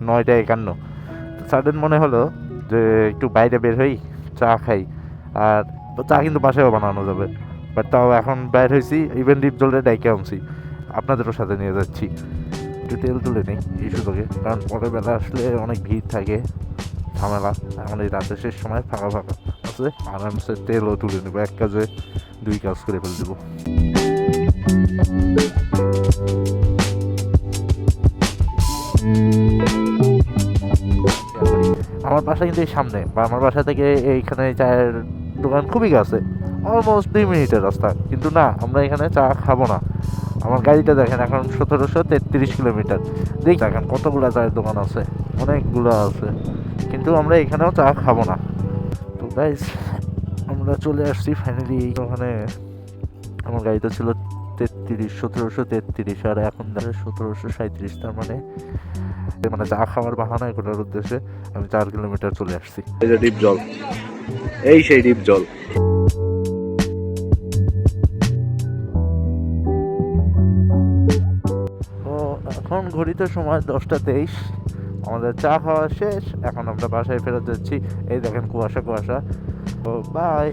9টা 51। Sudden মনে হলো যে একটু বাইরে বের হই, চা খাই। আর চা কিন্তু বাসায়ও বানানো যাবে, বাট তাও এখন বাইর হয়েছি, ইভেন ডিপজলে ডাইকে আনছি, আপনাদেরও সাথে নিয়ে যাচ্ছি। একটু তেল তুলে নিই এই সুযোগে, কারণ পরের বেলা আসলে অনেক ভিড় থাকে, ঝামেলা। এখন এই রাতের শেষ সময় ফাঁকা ফাঁকা আছে, আরামসে তেলও তুলে নেবো, এক কাজে দুই কাজ করে ফেলে দেবো। আমার বাসা কিন্তু এই সামনে, বা আমার বাসা থেকে এইখানে চায়ের দোকান খুবই কাছে, অলমোস্ট 2 মিনিটের রাস্তা। কিন্তু না, আমরা এখানে চা খাবো না। আমার গাড়িটা দেখেন এখন 1733 কিলোমিটার। দেখেন কতগুলো চায়ের দোকান আছে, অনেকগুলো আছে, কিন্তু আমরা এখানেও চা খাবো না। তো গাইস, আমরা চলে আসছি ফাইনালি ওখানে। আমার গাড়িটা ছিল 1733, আর এখন দেখে 1737। তার মানে মানে চা খাওয়ার বাহানায় করার উদ্দেশ্যে আমি 4 কিলোমিটার চলে আসছি। এই যে ডিপ জল, এই সেই ডিপ জল। তো এখন ঘড়িতে সময় 10টা 23, আমাদের চা খাওয়া শেষ, এখন আমরা বাসায় ফেরত যাচ্ছি। এই দেখেন কুয়াশা কুয়াশা। তো বাই।